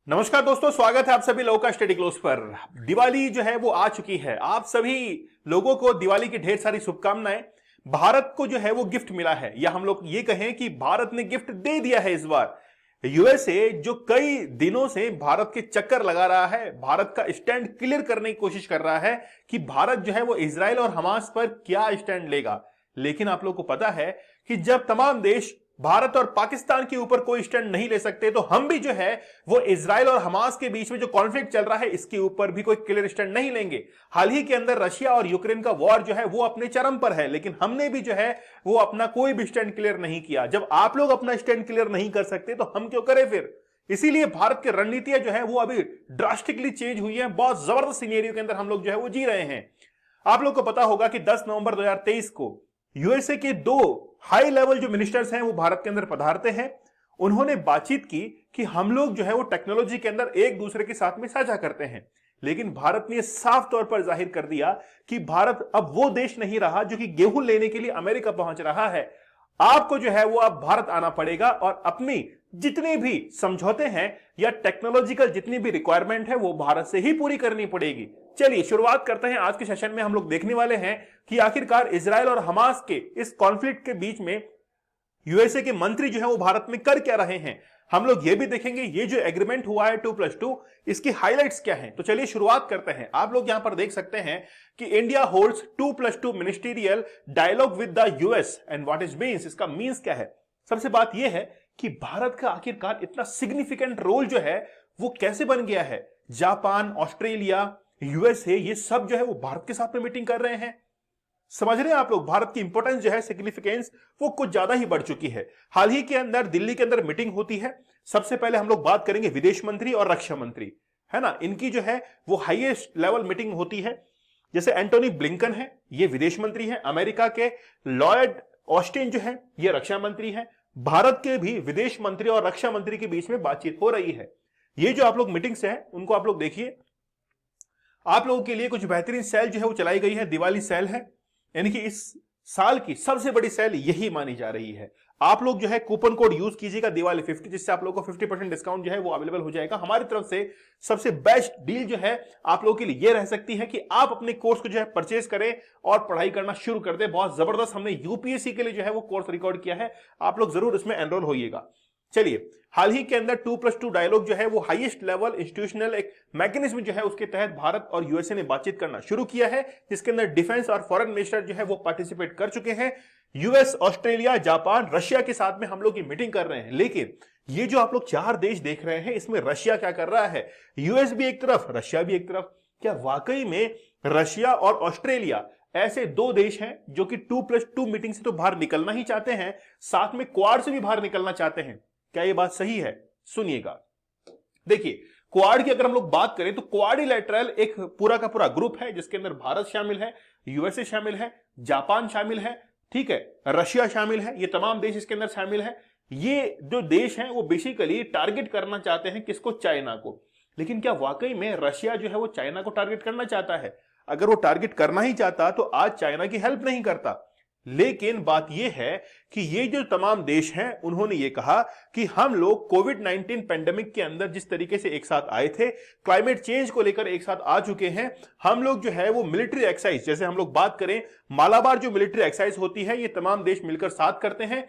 नमस्कार दोस्तों, स्वागत है आप सभी लोगों का स्टडी क्लोज पर। दिवाली जो है वो आ चुकी है। आप सभी लोगों को दिवाली की ढेर सारी शुभकामनाएं। भारत को जो है वो गिफ्ट मिला है, या हम लोग ये कहें कि भारत ने गिफ्ट दे दिया है इस बार। यूएसए जो कई दिनों से भारत के चक्कर लगा रहा है, भारत का स्टैंड क्लियर करने की कोशिश कर रहा है कि भारत जो है वो इजराइल और हमास पर क्या स्टैंड लेगा। लेकिन आप लोग को पता है कि जब तमाम देश भारत और पाकिस्तान के ऊपर कोई स्टैंड नहीं ले सकते, तो हम भी जो है वो इजराइल और हमास के बीच में जो कॉन्फ्लिक्ट चल रहा है इसके ऊपर भी कोई क्लियर स्टैंड नहीं लेंगे। हाल ही के अंदर रशिया और यूक्रेन का वॉर जो है वो अपने चरम पर है, लेकिन हमने भी जो है वो अपना कोई भी स्टैंड क्लियर नहीं किया। जब आप लोग अपना स्टैंड क्लियर नहीं कर सकते तो हम क्यों करें फिर। इसीलिए भारत की रणनीतियां जो है वो अभी ड्रास्टिकली चेंज हुई है। बहुत जबरदस्त सिनेरियो के अंदर हम लोग जो है वो जी रहे हैं। आप लोग को पता होगा कि 10 नवंबर 2023 को यूएसए के दो हाई लेवल जो मिनिस्टर्स हैं वो भारत के अंदर पधारते हैं। उन्होंने बातचीत की कि हम लोग जो है वो टेक्नोलॉजी के अंदर एक दूसरे के साथ में साझा करते हैं। लेकिन भारत ने साफ तौर पर जाहिर कर दिया कि भारत अब वो देश नहीं रहा जो कि गेहूं लेने के लिए अमेरिका पहुंच रहा है। आपको जो है वो अब भारत आना पड़ेगा और अपनी जितने भी समझौते हैं या टेक्नोलॉजिकल जितनी भी रिक्वायरमेंट है वो भारत से ही पूरी करनी पड़ेगी। चलिए शुरुआत करते हैं। आज के सेशन में हम लोग देखने वाले हैं कि आखिरकार इजराइल और हमास के इस कॉन्फ्लिक्ट के बीच में यूएसए के मंत्री जो है वो भारत में कर क्या रहे हैं। हम लोग ये भी देखेंगे ये जो एग्रीमेंट हुआ है 2+2, इसकी हाइलाइट्स क्या हैं। तो चलिए शुरुआत करते हैं। आप लोग यहां पर देख सकते हैं कि India holds 2+2 ministerial dialogue with the US and what is means. इसका मींस क्या है। सबसे बात यह है कि भारत का आखिरकार इतना सिग्निफिकेंट रोल जो है वो कैसे बन गया है। जापान, ऑस्ट्रेलिया, यूएसए, ये सब जो है वो भारत के साथ में मीटिंग कर रहे हैं। समझ रहे हैं आप लोग, भारत की इंपॉर्टेंस जो है, सिग्निफिकेंस वो कुछ ज्यादा ही बढ़ चुकी है। हाल ही के अंदर दिल्ली के अंदर मीटिंग होती है। सबसे पहले हम लोग बात करेंगे विदेश मंत्री और रक्षा मंत्री, है ना। इनकी जो है वो हाईएस्ट लेवल मीटिंग होती है। जैसे एंटोनी ब्लिंकन है, ये विदेश मंत्री है। अमेरिका के लॉयड ऑस्टिन जो है ये रक्षा मंत्री है। भारत के भी विदेश मंत्री और रक्षा मंत्री के बीच में बातचीत हो रही है। ये जो आप लोग मीटिंग्स है उनको आप लोग देखिए। आप लोगों के लिए कुछ बेहतरीन सेल जो है वो चलाई गई है। दिवाली सेल है, यानी कि इस साल की सबसे बड़ी सेल यही मानी जा रही है। आप लोग जो है कूपन कोड यूज कीजिएगा दिवाली 50, जिससे आप लोगों को 50% डिस्काउंट जो है वो अवेलेबल हो जाएगा। हमारी तरफ से सबसे बेस्ट डील जो है आप लोगों के लिए ये रह सकती है कि आप अपने कोर्स को जो है परचेज करें और पढ़ाई करना शुरू कर दें। बहुत जबरदस्त हमने यूपीएससी के लिए जो है वो कोर्स रिकॉर्ड किया है, आप लोग जरूर इसमें एनरोल होइएगा। चलिए, हाल ही के अंदर 2+2 डायलॉग जो है वो हाईएस्ट लेवल इंस्टीट्यूशनल एक मैकेनिज्म जो है उसके तहत भारत और यूएसए ने बातचीत करना शुरू किया है, जिसके अंदर डिफेंस और फॉरेन मिनिस्टर जो है वो पार्टिसिपेट कर चुके हैं। यूएस, ऑस्ट्रेलिया, जापान, रशिया के साथ में हम लोग ये मीटिंग कर रहे हैं। लेकिन ये जो आप लोग 4 देश देख रहे हैं, इसमें रशिया क्या कर रहा है। यूएस भी एक तरफ, रशिया भी एक तरफ। क्या वाकई में रशिया और ऑस्ट्रेलिया ऐसे 2 देश हैं जो कि 2+2 मीटिंग से तो बाहर निकलना ही चाहते हैं, साथ में क्वाड से भी बाहर निकलना चाहते हैं। क्या ये बात सही है? सुनिएगा। देखिए, क्वाड की अगर हम लोग बात करें तो क्वाड्रिलैटरल एक पूरा का पूरा ग्रुप है, जिसके अंदर भारत शामिल है, यूएसए शामिल है, जापान शामिल है, ठीक है, रशिया शामिल है। ये तमाम देश इसके अंदर शामिल है। ये जो देश हैं वो बेसिकली टारगेट करना चाहते हैं किसको? चाइना को। लेकिन क्या वाकई में रशिया जो है वो चाइना को टारगेट करना चाहता है? अगर वो टारगेट करना ही चाहता तो आज चाइना की हेल्प नहीं करता। लेकिन बात यह है कि ये जो तमाम देश हैं उन्होंने ये कहा कि हम लोग कोविड-19 पेंडेमिक के अंदर जिस तरीके से एक साथ आए थे, क्लाइमेट चेंज को लेकर एक साथ आ चुके हैं। हम लोग जो है वो मिलिट्री एक्सरसाइज, जैसे हम लोग बात करें मालाबार जो मिलिट्री एक्सरसाइज होती है, ये तमाम देश मिलकर साथ करते हैं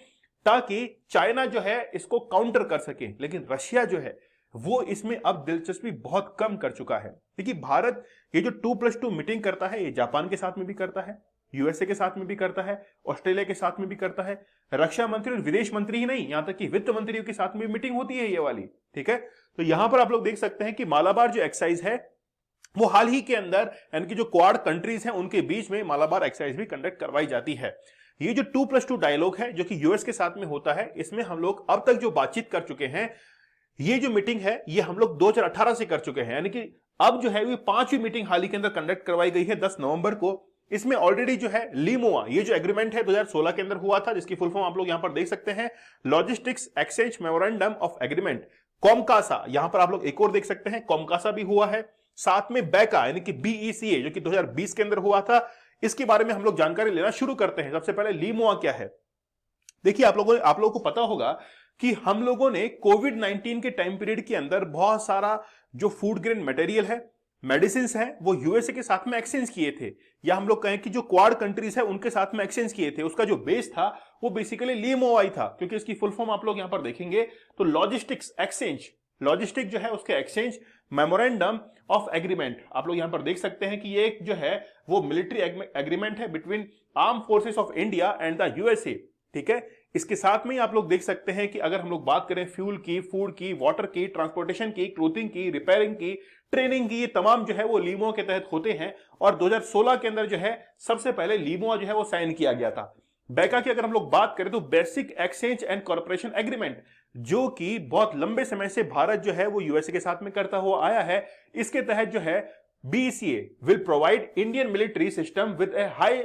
ताकि चाइना जो है इसको काउंटर कर सके। लेकिन रशिया जो है वो इसमें अब दिलचस्पी बहुत कम कर चुका है। देखिए, भारत ये जो 2+2 मीटिंग करता है, ये जापान के साथ में भी करता है, यूएसए के साथ में भी करता है, ऑस्ट्रेलिया के साथ में भी करता है। रक्षा मंत्री और विदेश मंत्री ही नहीं, यहां तक कि वित्त मंत्रियों के साथ में मीटिंग होती है ये वाली, ठीक है। तो यहां पर आप लोग देख सकते हैं कि मालाबार जो एक्सरसाइज है वो हाल ही के अंदर, यानी कि जो क्वाड कंट्रीज हैं उनके बीच में मालाबार एक्सरसाइज भी कंडक्ट करवाई जाती है। ये जो 2+2 डायलॉग है जो कि यूएस के साथ में होता है, इसमें हम लोग अब तक जो बातचीत कर चुके हैं, ये जो मीटिंग है ये हम लोग 2018 से कर चुके हैं, यानी कि अब जो है ये 5वीं मीटिंग हाल ही के अंदर कंडक्ट करवाई गई है 10 नवंबर को। इसमें ऑलरेडी जो है लीमोआ, ये जो एग्रीमेंट है 2016 के अंदर हुआ था, जिसकी फुल फॉर्म आप लोग यहां पर देख सकते हैं, logistics exchange memorandum of agreement, COMCASA. यहां पर आप लोग एक और देख सकते हैं, कॉमकासा भी हुआ है। साथ में बैका यानी कि बीईसीए जो कि 2020 के अंदर हुआ था, इसके बारे में हम लोग जानकारी लेना शुरू करते हैं। सबसे पहले लीमोआ क्या है। देखिए, आप लोगों को पता होगा कि हम लोगों ने कोविड 19 के टाइम पीरियड के अंदर बहुत सारा जो फूड ग्रेन मटेरियल है, मेडिसिन है, वो यूएसए के साथ में एक्सचेंज किए थे, या हम लोग कहें कि जो क्वाड कंट्रीज है उनके साथ में एक्सचेंज किए थे। उसका जो बेस था वो बेसिकली लीमोआई था, क्योंकि इसकी फुल फॉर्म आप लोग यहां पर देखेंगे तो लॉजिस्टिक्स एक्सचेंज, लॉजिस्टिक जो है उसके एक्सचेंज मेमोरेंडम ऑफ एग्रीमेंट आप लोग यहां पर देख सकते हैं कि ये एक जो है वो मिलिट्री एग्रीमेंट है between arm forces of India and the USA. ठीक है, इसके साथ में ही आप लोग देख सकते हैं कि अगर हम लोग बात करें फ्यूल की, फूड की, वाटर की, ट्रांसपोर्टेशन की, क्लोथिंग की, रिपेयरिंग की, ट्रेनिंग की, ये तमाम जो है वो लीमो के तहत होते हैं। और 2016 के अंदर जो है सबसे पहले लीमो जो है वो साइन किया गया था। बैका की अगर हम लोग बात करें तो basic exchange and corporation agreement, जो कि बहुत लंबे समय से भारत जो है वो यूएसए के साथ में करता हुआ आया है। इसके तहत जो है BECA will provide Indian military system with a high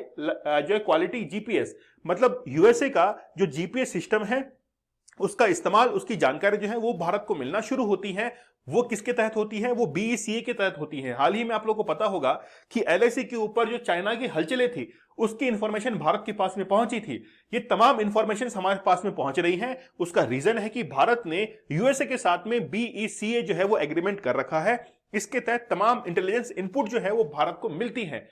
जो क्वालिटी जीपीएस, मतलब यूएसए का जो जीपीएस सिस्टम है उसका इस्तेमाल, उसकी जानकारी जो है वो भारत को मिलना शुरू होती है। वो किसके तहत होती है? वो BECA के तहत होती है। हाल ही में आप लोगों को पता होगा कि LAC के ऊपर जो चाइना की हलचलें थी उसकी इंफॉर्मेशन भारत के पास में पहुंची थी। ये तमाम इंफॉर्मेशन हमारे पास में पहुंच रही हैं। उसका रीजन है कि भारत ने यूएसए के साथ में BECA जो है वो एग्रीमेंट कर रखा है। इसके तहत तमाम इंटेलिजेंस इनपुट जो है वो भारत को मिलती है।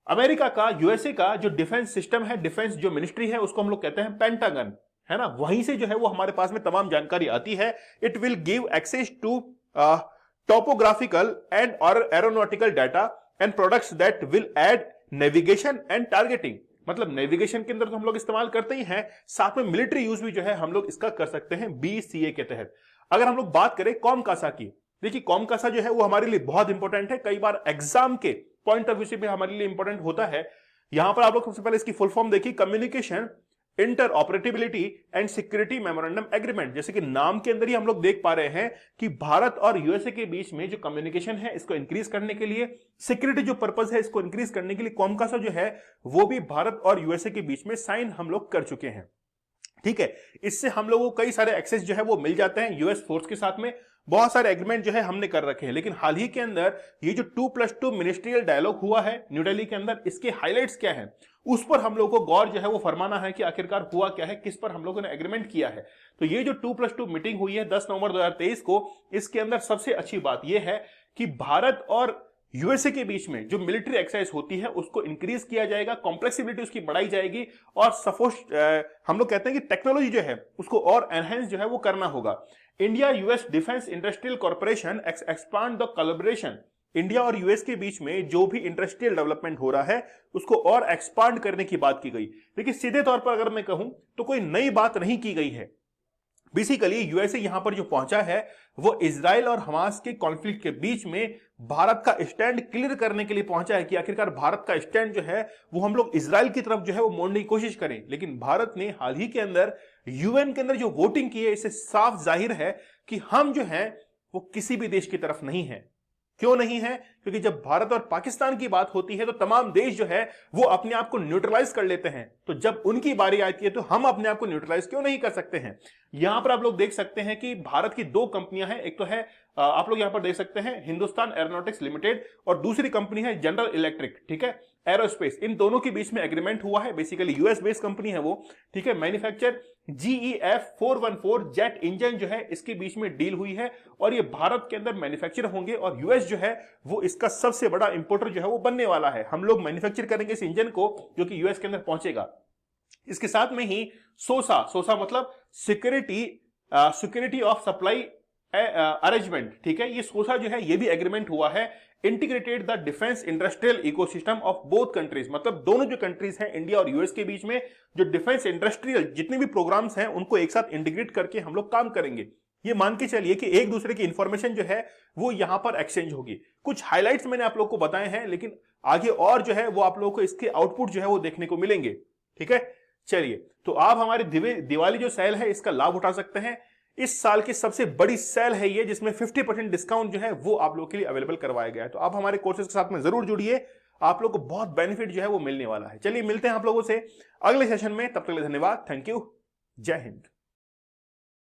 अमेरिका का, यूएसए का जो डिफेंस सिस्टम है, डिफेंस जो मिनिस्ट्री है, उसको हम लोग कहते हैं पेंटागन, है ना, वहीं से जो है वो हमारे पास में तमाम जानकारी आती है। It will give access to topographical and और aeronautical data and products that will aid navigation and targeting, मतलब नेविगेशन के अंदर तो हम लोग इस्तेमाल करते ही हैं, साथ में मिलिट्री यूज भी जो है हम लोग इसका कर सकते हैं BECA के तहत। अगर हम लोग बात करें कॉमकासा की, देखिए कॉमकासा जो है वो हमारे लिए बहुत इंपॉर्टेंट है, कई बार एग्जाम के पॉइंट ऑफ व्यू से भी हमारे लिए इंपॉर्टेंट होता है। यहां पर आप लोग सबसे पहले इसकी फुल फॉर्म देखिए, communication interoperability and security memorandum agreement. जैसे कि नाम के अंदर ही हम लोग देख पा रहे हैं कि भारत और यूएसए के बीच में जो कम्युनिकेशन है इसको इंक्रीज करने के लिए, सिक्योरिटी जो पर्पस है इसको इंक्रीज करने के लिए कॉमकासा जो है वो भी भारत और यूएसए के बीच में साइन हम लोग कर चुके हैं। ठीक है, इससे हम लोगों को कई सारे एक्सेस जो है वो मिल जाते हैं यूएस फोर्स के साथ में। बहुत सारे एग्रीमेंट जो है हमने कर रखे हैं, लेकिन हाल ही के अंदर ये जो 2+2 मिनिस्ट्रियल डायलॉग हुआ है न्यू दिल्ली के अंदर, इसके हाइलाइट्स क्या हैं उस पर हम लोगों को गौर जो है वो फरमाना है कि आखिरकार हुआ क्या है, किस पर हम लोगों ने एग्रीमेंट किया है। तो ये जो 2+2 मीटिंग हुई है 10 नवंबर 2023 को, इसके अंदर सबसे अच्छी बात यह है कि भारत और यूएसए के बीच में जो मिलिट्री एक्सरसाइज होती है उसको इंक्रीज किया जाएगा, कॉम्प्लेक्सिबिलिटी उसकी बढ़ाई जाएगी, और हम लोग कहते हैं कि टेक्नोलॉजी जो है उसको और एनहेंस जो है वो करना होगा। India US defence industrial corporation expand the collaboration, India और यूएस के बीच में जो भी इंडस्ट्रियल डेवलपमेंट हो रहा है उसको और एक्सपांड करने की बात की गई। लेकिन सीधे तौर पर अगर मैं कहूं तो कोई नई बात नहीं की गई है। बेसिकली यूएसए यहां पर जो पहुंचा है वो इजराइल और हमास के कॉन्फ्लिक्ट के बीच में भारत का स्टैंड क्लियर करने के लिए पहुंचा है कि आखिरकार भारत का स्टैंड जो है वो हम लोग इजराइल की तरफ जो है वो मोड़ने की कोशिश करें। लेकिन भारत ने हाल ही के अंदर यूएन के अंदर जो वोटिंग की है, इससे साफ जाहिर है कि हम जो है वो किसी भी देश की तरफ नहीं है। क्यों नहीं है? क्योंकि जब भारत और पाकिस्तान की बात होती है तो तमाम देश जो है वो अपने आप को न्यूट्रलाइज कर लेते हैं, तो जब उनकी बारी आती है तो हम अपने आप को न्यूट्रलाइज क्यों नहीं कर सकते हैं। यहां पर आप लोग देख सकते हैं कि भारत की दो कंपनियां हैं, एक तो है आप लोग यहां पर देख सकते हैं हिंदुस्तान एरोनॉटिक्स लिमिटेड, और दूसरी कंपनी है जनरल इलेक्ट्रिक, ठीक है, एरोस्पेस। इन दोनों के बीच में एग्रीमेंट हुआ है, बेसिकली यूएस बेस्ड कंपनी है वो, ठीक है। मैन्युफैक्चर GEF 414 जेट इंजन जो है इसके बीच में डील हुई है, और ये भारत के अंदर मैन्युफैक्चर होंगे, और यूएस जो है वो इसका सबसे बड़ा इंपोर्टर जो है वो बनने वाला है। हम लोग मैन्युफैक्चर करेंगे इस इंजन को जो कि यूएस के अंदर पहुंचेगा। इसके साथ में ही सोसा मतलब सिक्योरिटी ऑफ सप्लाई अरेंजमेंट, ठीक है, ये सोसा जो है ये भी एग्रीमेंट हुआ है। Integrated the defence industrial ecosystem of both countries, मतलब दोनों जो कंट्रीज हैं इंडिया और यूएस के बीच में जो डिफेंस इंडस्ट्रियल जितने भी प्रोग्राम्स हैं उनको एक साथ इंटीग्रेट करके हम लोग काम करेंगे। ये मान के चलिए कि एक दूसरे की इंफॉर्मेशन जो है वो यहां पर एक्सचेंज होगी। कुछ हाइलाइट्स मैंने आप लोग को बताए हैं, लेकिन आगे और जो है वो आप लोगों को इसके आउटपुट जो है वो देखने को मिलेंगे, ठीक है। चलिए, तो आप हमारी दिवाली जो सेल है इसका लाभ उठा सकते हैं। इस साल की सबसे बड़ी सेल है ये, जिसमें 50% डिस्काउंट जो है वो आप लोगों के लिए अवेलेबल करवाया गया है। तो आप हमारे कोर्सेज के साथ में जरूर जुड़िए, आप लोग को बहुत बेनिफिट जो है वो मिलने वाला है। चलिए मिलते हैं आप लोगों से अगले सेशन में, तब तक के लिए धन्यवाद, थैंक यू, जय हिंद।